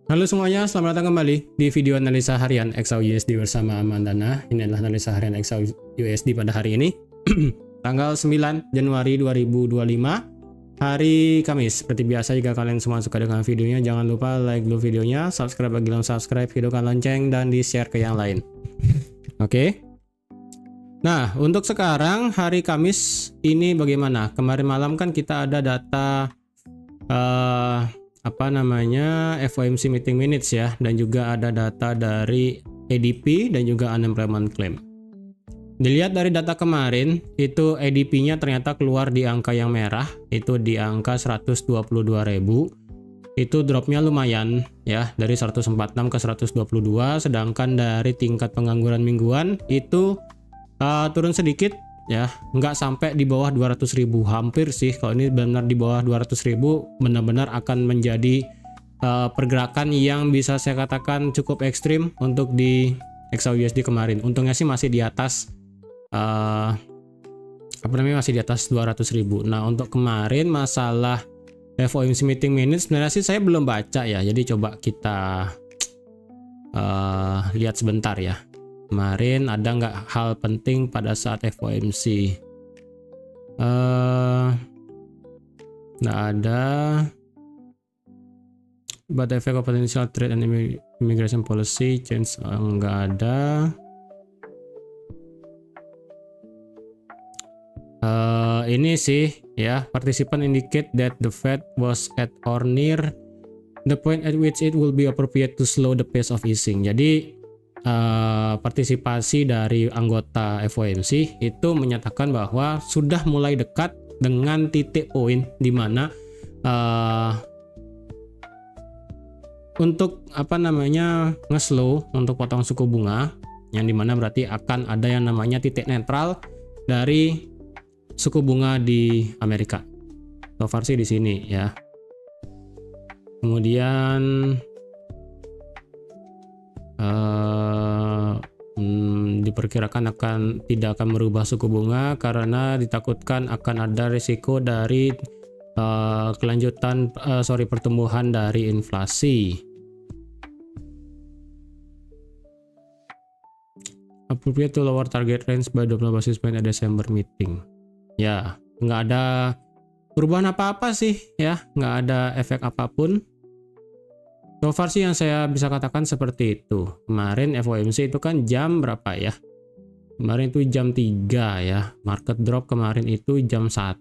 Halo semuanya, selamat datang kembali di video analisa harian XAU USD bersama Amandana. Ini adalah analisa harian XAU USD pada hari ini, tanggal 9 Januari 2025, hari Kamis. Seperti biasa, jika kalian semua suka dengan videonya, jangan lupa like dulu videonya, subscribe bagi belum subscribe, hidupkan lonceng, dan di-share ke yang lain. Oke. Nah, untuk sekarang hari Kamis ini bagaimana? Kemarin malam kan kita ada data FOMC meeting minutes ya, dan juga ada data dari ADP dan juga unemployment claim. Dilihat dari data kemarin, itu ADP-nya ternyata keluar di angka yang merah, itu di angka 122.000. Itu dropnya lumayan ya, dari 146 ke 122, sedangkan dari tingkat pengangguran mingguan itu turun sedikit ya, nggak sampai di bawah 200.000, hampir sih. Kalau ini benar di bawah 200.000, benar-benar akan menjadi pergerakan yang bisa saya katakan cukup ekstrim untuk di XAU USD kemarin. Untungnya sih masih di atas masih di atas 200.000. Nah, untuk kemarin masalah FOMC meeting minutes sebenarnya sih saya belum baca ya, jadi coba kita lihat sebentar ya. Kemarin ada nggak hal penting pada saat FOMC? Nggak ada. But the effect of potential trade and immigration policy change, nggak ada. Ini sih ya, participant indicate that the Fed was at or near the point at which it will be appropriate to slow the pace of easing. Jadi partisipasi dari anggota FOMC itu menyatakan bahwa sudah mulai dekat dengan titik poin di mana untuk nge-slow untuk potong suku bunga, yang dimana berarti akan ada yang namanya titik netral dari suku bunga di Amerika. So far sih di sini ya. Kemudian diperkirakan tidak akan merubah suku bunga karena ditakutkan akan ada risiko dari pertumbuhan dari inflasi. Appropriate to lower target range by 20 basis point at December meeting. Ya, nggak ada perubahan apa-apa sih ya, nggak ada efek apapun. So far sih yang saya bisa katakan seperti itu. Kemarin FOMC itu kan jam berapa ya? Kemarin itu jam 3 ya. Market drop kemarin itu jam 1.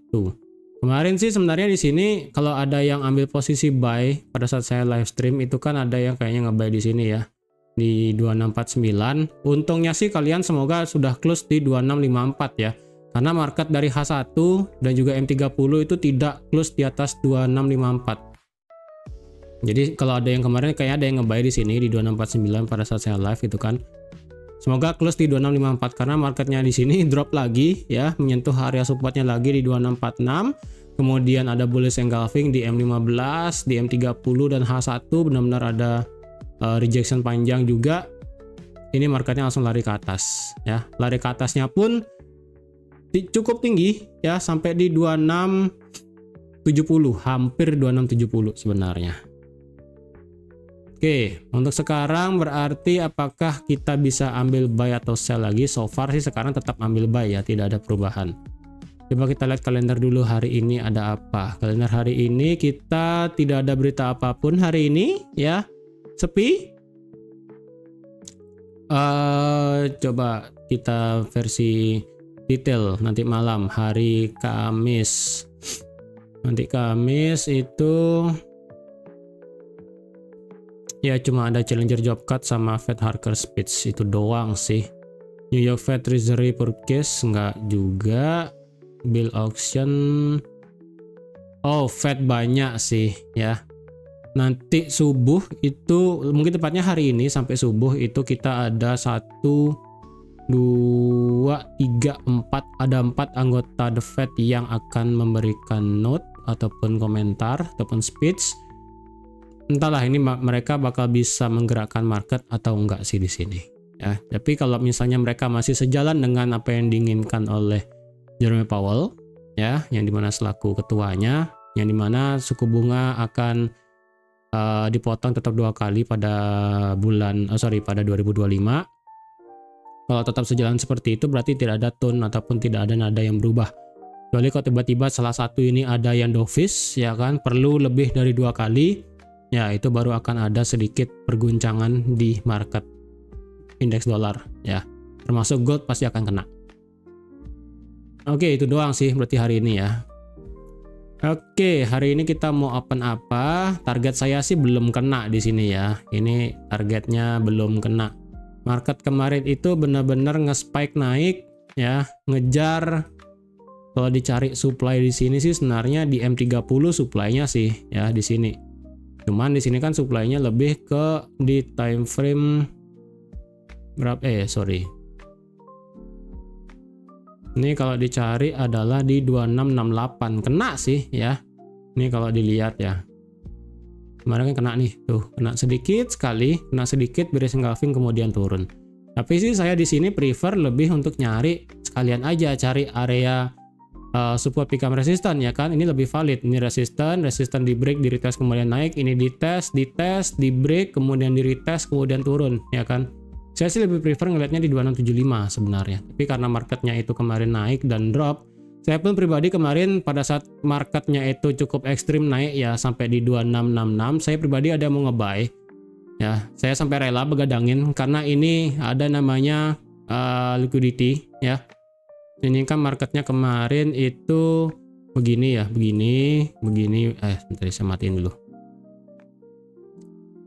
Kemarin sih sebenarnya di sini kalau ada yang ambil posisi buy pada saat saya live stream itu kan ada yang kayaknya nge-buy di sini ya. Di 2649. Untungnya sih kalian semoga sudah close di 2654 ya. Karena market dari H1 dan juga M30 itu tidak close di atas 2654. Jadi kalau ada yang kemarin kayak ada yang nge-buy di sini di 2649 pada saat saya live itu kan. Semoga close di 2654 karena marketnya di sini drop lagi ya, menyentuh area supportnya lagi di 2646. Kemudian ada bullish engulfing di M15, di M30 dan H1, benar-benar ada rejection panjang juga. Ini marketnya langsung lari ke atas ya. Lari ke atasnya pun cukup tinggi ya, sampai di 2670, hampir 2670 sebenarnya. Oke, untuk sekarang berarti apakah kita bisa ambil buy atau sell lagi? So far sih sekarang tetap ambil buy ya, tidak ada perubahan. Coba kita lihat kalender dulu, hari ini ada apa? Kalender hari ini kita tidak ada berita apapun hari ini ya, sepi. Coba kita versi detail nanti malam, hari Kamis. Nanti Kamis itu ya cuma ada Challenger Job Cut sama Fed Harker Speech, itu doang sih. New York Fed Treasury Purchase nggak juga. Bill Auction, oh Fed banyak sih ya. Nanti subuh itu mungkin tepatnya hari ini sampai subuh itu kita ada 1, 2, 3, 4, ada 4 anggota The Fed yang akan memberikan note ataupun komentar ataupun speech. Entahlah ini mereka bakal bisa menggerakkan market atau enggak sih di sini ya. Tapi kalau misalnya mereka masih sejalan dengan apa yang diinginkan oleh Jerome Powell ya, yang dimana selaku ketuanya, yang dimana suku bunga akan dipotong tetap 2 kali pada pada 2025. Kalau tetap sejalan seperti itu berarti tidak ada tone ataupun tidak ada nada yang berubah. Kecuali kalau tiba-tiba salah satu ini ada yang dovish, ya kan, perlu lebih dari 2 kali, ya itu baru akan ada sedikit perguncangan di market indeks dolar, ya. Termasuk gold pasti akan kena. Oke, itu doang sih berarti hari ini ya. Oke, hari ini kita mau open apa? Target saya sih belum kena di sini ya. Ini targetnya belum kena. Market kemarin itu benar-benar nge-spike naik ya, ngejar. Kalau dicari supply di sini sih sebenarnya di M30 supply-nya sih ya di sini. Cuman di sini kan supply-nya lebih ke di time frame berapa? Sorry. Ini kalau dicari adalah di 2668, kena sih ya. Ini kalau dilihat ya. Kemarin kan kena nih, tuh kena sedikit sekali, kena sedikit beres engulfing kemudian turun. Tapi sih saya di sini prefer lebih untuk nyari sekalian aja cari area support become resistant ya kan. Ini lebih valid. Ini resistant di break, di retest kemudian naik, ini di test, di break, kemudian di retest kemudian turun ya kan. Saya sih lebih prefer ngelihatnya di 2675 sebenarnya. Tapi karena marketnya itu kemarin naik dan drop, saya pun pribadi kemarin pada saat marketnya itu cukup ekstrim naik ya sampai di 2666, saya pribadi ada mau ngebuy ya. Saya sampai rela begadangin karena ini ada namanya liquidity ya. Ini kan marketnya kemarin itu begini ya, begini. Bentar saya matiin dulu.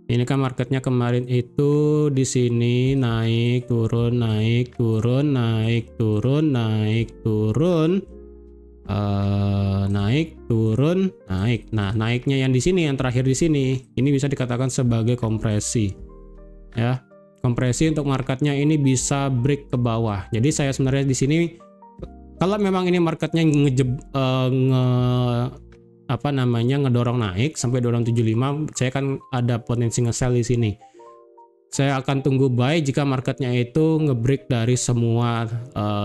Ini kan marketnya kemarin itu di sini naik turun, naik turun, naik turun, naik turun. Naik turun naik. Nah, naiknya yang di sini, yang terakhir di sini, ini bisa dikatakan sebagai kompresi ya. Kompresi untuk marketnya ini bisa break ke bawah. Jadi saya sebenarnya di sini kalau memang ini marketnya ngedorong naik sampai 275, saya kan ada potensi nge-sell di sini. Saya akan tunggu buy jika marketnya itu nge-break dari semua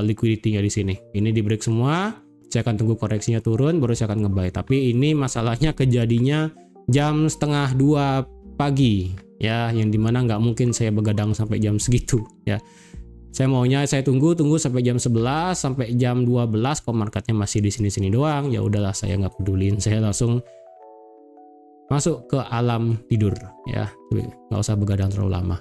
liquidity-nya di sini. Ini di break semua. Saya akan tunggu koreksinya turun baru saya akan ngebuy. Tapi ini masalahnya kejadiannya jam 1:30 pagi ya, yang dimana nggak mungkin saya begadang sampai jam segitu ya. Saya maunya saya tunggu sampai jam 11 sampai jam 12. Kok marketnya masih di sini doang, ya udahlah saya nggak pedulin, saya langsung masuk ke alam tidur ya, nggak usah begadang terlalu lama.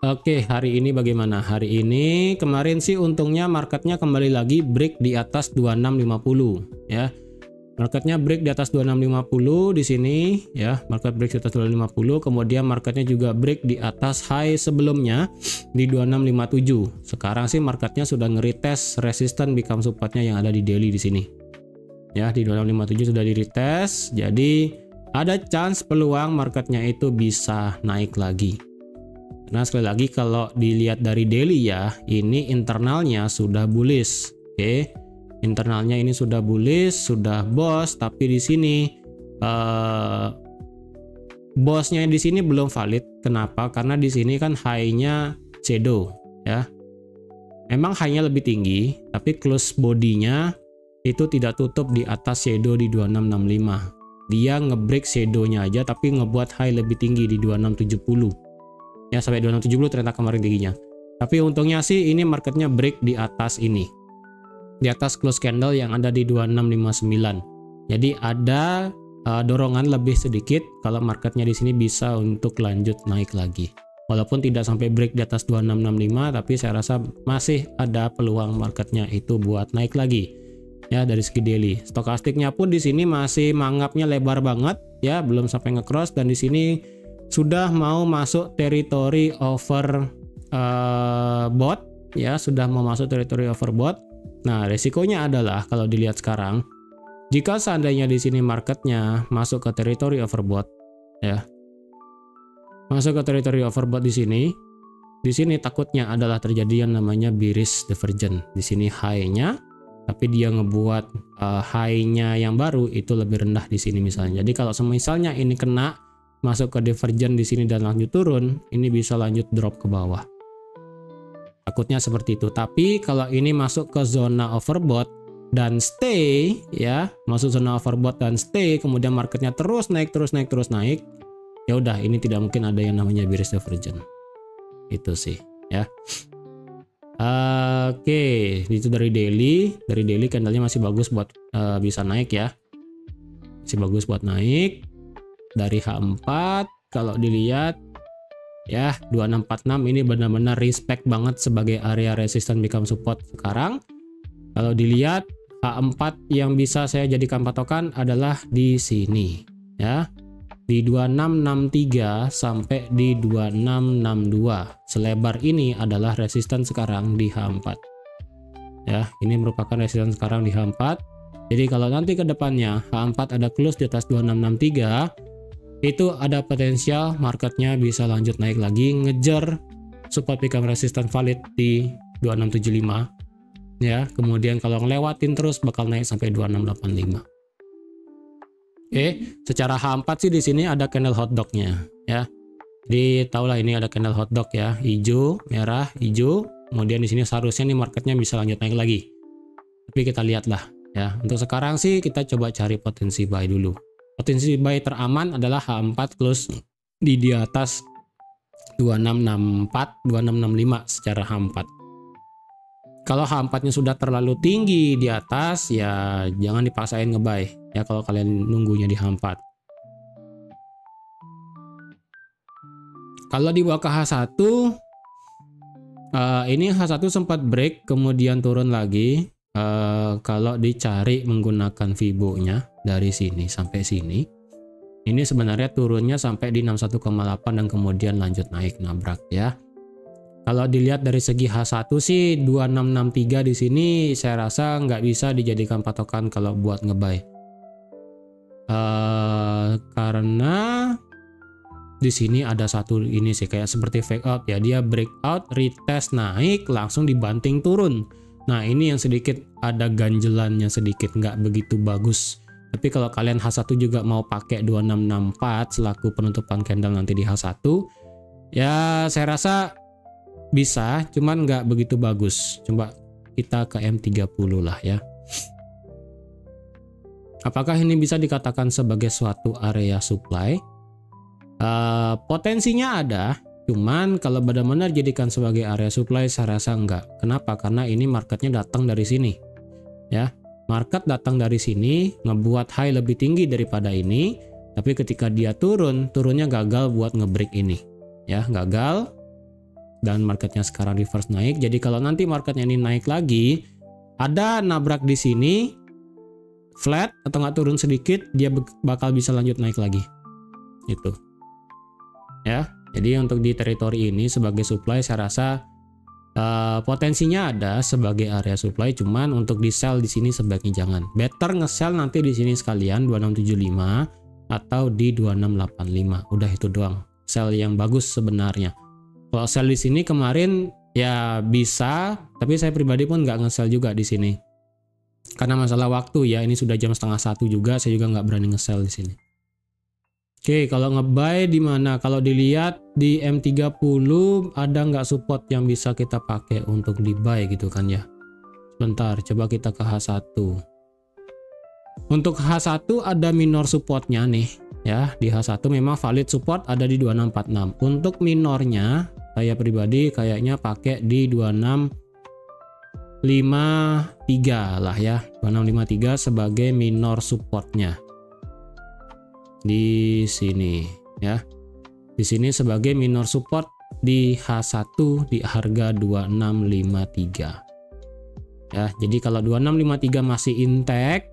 Oke, hari ini bagaimana? Hari ini kemarin sih untungnya marketnya kembali lagi break di atas 2650 ya. Marketnya break di atas 2650 di sini ya. Market break di atas 2650, kemudian marketnya juga break di atas high sebelumnya di 2657. Sekarang sih marketnya sudah nge-retest resistance become supportnya yang ada di daily di sini. Ya, di 2657 sudah di-retest. Jadi ada chance peluang marketnya itu bisa naik lagi. Nah, sekali lagi kalau dilihat dari daily ya, ini internalnya sudah bullish. Oke. Internalnya ini sudah bullish, sudah boss, tapi di sini bossnya di sini belum valid. Kenapa? Karena di sini kan high-nya shadow ya. Emang high-nya lebih tinggi, tapi close body-nya itu tidak tutup di atas shadow di 2665. Dia ngebreak shadow-nya aja tapi ngebuat high lebih tinggi di 2670. Ya, sampai 2670 ternyata kemarin tingginya. Tapi untungnya sih ini marketnya break di atas ini. Di atas close candle yang ada di 2659. Jadi ada dorongan lebih sedikit kalau marketnya di sini bisa untuk lanjut naik lagi. Walaupun tidak sampai break di atas 2665, tapi saya rasa masih ada peluang marketnya itu buat naik lagi. Ya, dari segi daily. Stokastiknya pun di sini masih mangapnya lebar banget ya, belum sampai nge-cross, dan di sini sudah mau masuk teritori overbought ya, sudah mau masuk teritori overbought. Nah, resikonya adalah kalau dilihat sekarang, jika seandainya di sini marketnya masuk ke teritori overbought ya, masuk ke teritori overbought di sini takutnya adalah terjadi yang namanya bearish divergence. Di sini high-nya, tapi dia ngebuat high-nya yang baru itu lebih rendah di sini misalnya. Jadi kalau misalnya ini kena masuk ke divergent di sini dan lanjut turun, ini bisa lanjut drop ke bawah. Takutnya seperti itu. Tapi kalau ini masuk ke zona overbought, dan stay ya, masuk zona overbought dan stay, kemudian marketnya terus naik, ya udah, ini tidak mungkin ada yang namanya bearish divergence. Itu sih ya. Oke, itu dari daily candlenya masih bagus buat bisa naik ya, masih bagus buat naik. Dari H4 kalau dilihat ya, 2646 ini benar-benar respect banget sebagai area resistance become support sekarang. Kalau dilihat H4 yang bisa saya jadikan patokan adalah di sini ya, di 2663 sampai di 2662. Selebar ini adalah resistance sekarang di H4 ya, ini merupakan resistance sekarang di H4. Jadi kalau nanti ke depannya H4 ada close di atas 2663, itu ada potensial marketnya bisa lanjut naik lagi, ngejar support become resistance valid di 2675 ya. Kemudian kalau ngelewatin terus bakal naik sampai 2685. Oke, secara H4 sih di sini ada candle hotdognya ya. Jadi tahulah ini ada candle hotdog ya, hijau, merah, hijau. Kemudian di sini seharusnya nih marketnya bisa lanjut naik lagi. Tapi kita lihatlah ya. Untuk sekarang sih kita coba cari potensi buy dulu. Potensi buy teraman adalah H4 close di atas 2664, 2665 secara H4. Kalau H4-nya sudah terlalu tinggi di atas ya jangan dipaksain ngebuy ya kalau kalian nunggunya di H4. Kalau dibawa ke H1, ini H1 sempat break kemudian turun lagi. Kalau dicari menggunakan Fibo-nya dari sini sampai sini, ini sebenarnya turunnya sampai di 61,8 dan kemudian lanjut naik nabrak ya. Kalau dilihat dari segi H1 sih 2663 di sini saya rasa nggak bisa dijadikan patokan kalau buat ngebuy. Karena di sini ada satu ini sih kayak seperti fake out ya, dia breakout, retest naik, langsung dibanting turun. Nah ini yang sedikit ada ganjelannya sedikit, nggak begitu bagus. Tapi kalau kalian H1 juga mau pakai 2664 selaku penutupan candle nanti di H1, ya saya rasa bisa, cuman nggak begitu bagus. Coba kita ke M30 lah ya. Apakah ini bisa dikatakan sebagai suatu area supply? Potensinya ada, cuman kalau benar-benar jadikan sebagai area supply saya rasa enggak. Kenapa? Karena ini marketnya datang dari sini ya. Market datang dari sini ngebuat high lebih tinggi daripada ini, tapi ketika dia turunnya gagal buat ngebreak ini ya, gagal. Dan marketnya sekarang reverse naik. Jadi kalau nanti marketnya ini naik lagi, ada nabrak di sini flat atau nggak turun sedikit, dia bakal bisa lanjut naik lagi itu ya. Jadi untuk di teritori ini sebagai supply saya rasa potensinya ada sebagai area supply, cuman untuk di sell di sini sebaiknya jangan. Better nge-sell nanti di sini sekalian 2675 atau di 2685. Udah itu doang sell yang bagus sebenarnya. Kalau sell di sini kemarin ya bisa, tapi saya pribadi pun nggak nge-sell juga di sini. Karena masalah waktu ya, ini sudah jam 12:30 juga, saya juga nggak berani nge-sell di sini. Oke, kalau nge-buy di mana? Kalau dilihat di M30 ada nggak support yang bisa kita pakai untuk di buy gitu kan ya. Sebentar, coba kita ke H1. Untuk H1 ada minor supportnya nih ya. Di H1 memang valid support ada di 2646. Untuk minornya saya pribadi kayaknya pakai di 2653 lah ya. 2653 sebagai minor supportnya. Di sini ya. Di sini sebagai minor support di H1 di harga 2653. Ya, jadi kalau 2653 masih intact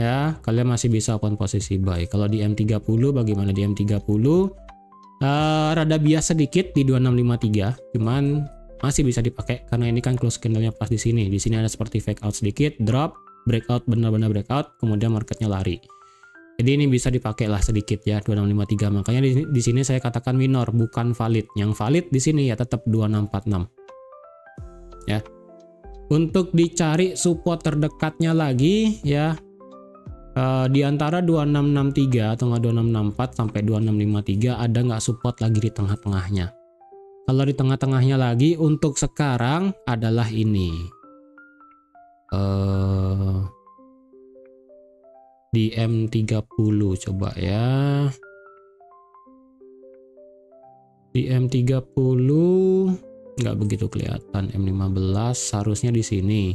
ya, kalian masih bisa open posisi buy. Kalau di M30 bagaimana? Di M30 rada bias sedikit di 2653, cuman masih bisa dipakai karena ini kan close candlenya pas di sini. Di sini ada seperti fake out sedikit, drop, breakout, benar-benar breakout, kemudian marketnya lari. Jadi ini bisa dipakai lah sedikit ya 2653. Makanya di sini saya katakan minor, bukan valid. Yang valid di sini ya tetap 2646. Ya. Untuk dicari support terdekatnya lagi ya, di antara 2663 atau 2664 sampai 2653 ada nggak support lagi di tengah-tengahnya. Kalau di tengah-tengahnya lagi untuk sekarang adalah ini di M30 coba ya. Di M30 nggak begitu kelihatan. M15 harusnya di sini.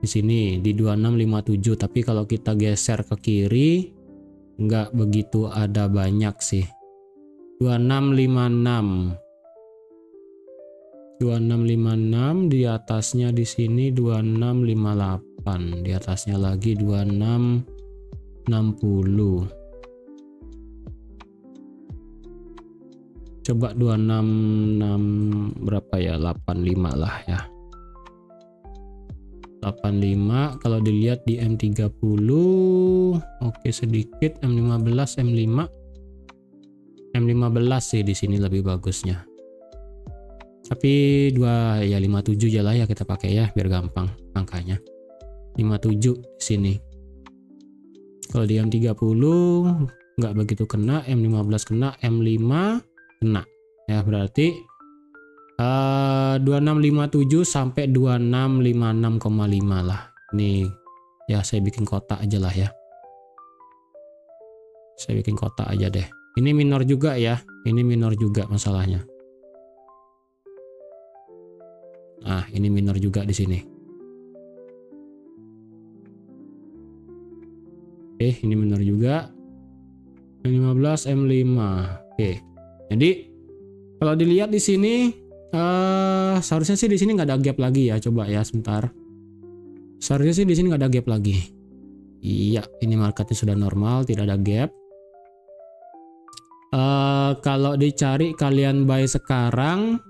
Di sini di 2657, tapi kalau kita geser ke kiri nggak begitu ada banyak sih. 2656. 2656 di atasnya di sini 2658. Di atasnya lagi 2660. Coba 266 berapa ya? 85 lah ya. 85 kalau dilihat di M30 oke sedikit. M15 M15 sih di sini lebih bagusnya. Tapi 57 aja lah ya kita pakai ya biar gampang angkanya. 57 di sini. Kalau di M30 nggak begitu kena, M15 kena, M5 kena. Ya berarti 2657 sampai 2656,5 lah. Ini ya saya bikin kotak aja lah ya. Saya bikin kotak aja deh. Ini minor juga ya. Ini minor juga masalahnya. Nah, ini minor juga di sini. Oke, ini minor juga. M15, M5. Oke. Jadi kalau dilihat di sini seharusnya sih di sini nggak ada gap lagi ya. Coba ya sebentar. Seharusnya sih di sini nggak ada gap lagi. Iya, ini marketnya sudah normal, tidak ada gap. Kalau dicari kalian buy sekarang,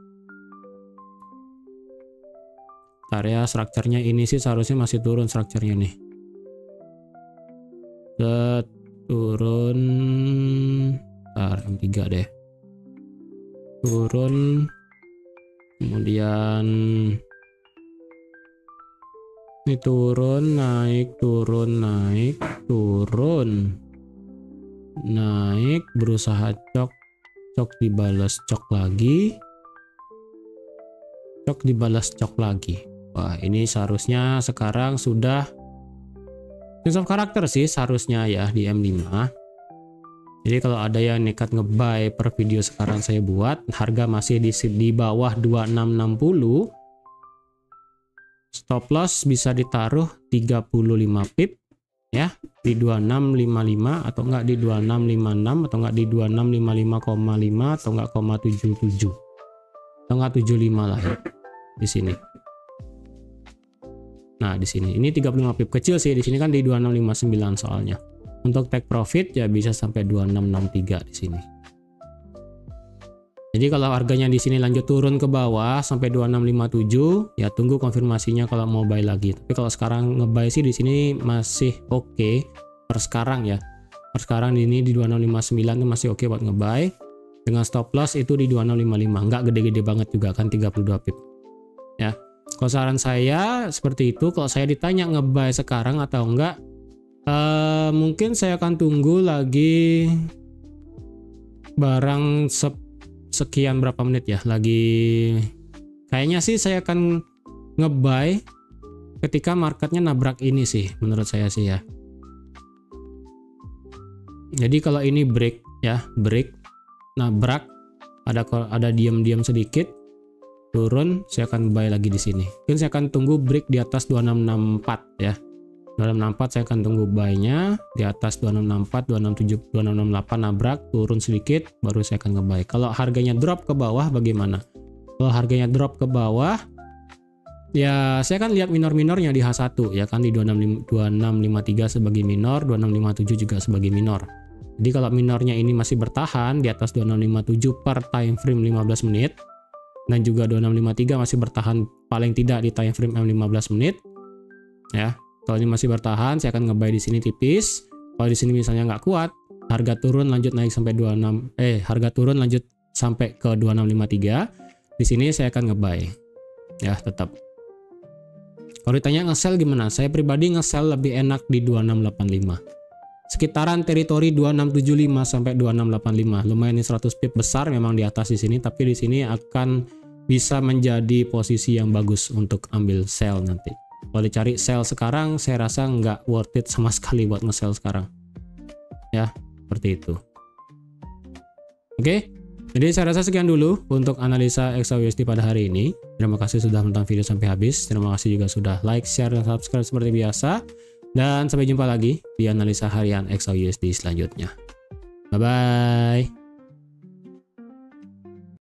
area strukturnya ini sih seharusnya masih turun strukturnya nih. Turun, M3 deh. Turun. Kemudian ini turun, naik, turun, naik, turun, naik, berusaha cok dibalas cok lagi, cok dibalas cok lagi. Wah, ini seharusnya sekarang sudah sense of character sih seharusnya ya di M5. Jadi kalau ada yang nekat ngebuy per video sekarang saya buat, harga masih di bawah 2660. Stop loss bisa ditaruh 35 pip ya, di 2655 atau enggak di 2656 atau enggak di 2655,5 atau enggak 0,77 atau enggak 75 lah ya di sini. Nah, di sini ini 35 pip kecil sih, di sini kan di 2659 soalnya. Untuk take profit ya bisa sampai 2663 di sini. Jadi kalau harganya di sini lanjut turun ke bawah sampai 2657, ya tunggu konfirmasinya kalau mau buy lagi. Tapi kalau sekarang ngebuy sih di sini masih oke per sekarang ya. Per sekarang ini di 2659 itu masih oke buat ngebuy. Dengan stop loss itu di 2655, nggak gede-gede banget juga kan, 32 pip. Ya. Kalau saran saya seperti itu. Kalau saya ditanya ngebuy sekarang atau enggak, mungkin saya akan tunggu lagi barang sekian berapa menit ya lagi. Kayaknya sih saya akan ngebuy ketika marketnya nabrak ini sih, menurut saya sih ya. Jadi kalau ini break ya, break, nabrak, ada diam-diam sedikit, turun, saya akan buy lagi di sini. Mungkin saya akan tunggu break di atas 2664 ya. 2664 saya akan tunggu buy-nya di atas 2664, 267, 2668 nabrak, turun sedikit, baru saya akan nge-buy. Kalau harganya drop ke bawah bagaimana? Kalau harganya drop ke bawah, ya saya akan lihat minor-minornya di H1 ya kan, di 2653 sebagai minor, 2657 juga sebagai minor. Jadi kalau minornya ini masih bertahan di atas 2657 per time frame 15 menit, dan juga 2653 masih bertahan paling tidak di time frame M15 menit ya. Kalau ini masih bertahan, saya akan nge-buy di sini tipis. Kalau di sini misalnya nggak kuat, harga turun lanjut naik sampai harga turun lanjut sampai ke 2653. Di sini saya akan nge-buy. Ya, tetap. Kalau ditanya nge-sell gimana? Saya pribadi nge-sell lebih enak di 2685. Sekitaran teritori 2675 sampai 2685. Lumayan ini 100 pip besar memang di atas di sini, tapi di sini akan bisa menjadi posisi yang bagus untuk ambil sell nanti. Kalau dicari sell sekarang, saya rasa nggak worth it sama sekali buat nge-sell sekarang. Ya, seperti itu. Oke, jadi saya rasa sekian dulu untuk analisa XAUSD pada hari ini. Terima kasih sudah menonton video sampai habis. Terima kasih juga sudah like, share, dan subscribe seperti biasa. Dan sampai jumpa lagi di analisa harian XAUSD selanjutnya. Bye-bye.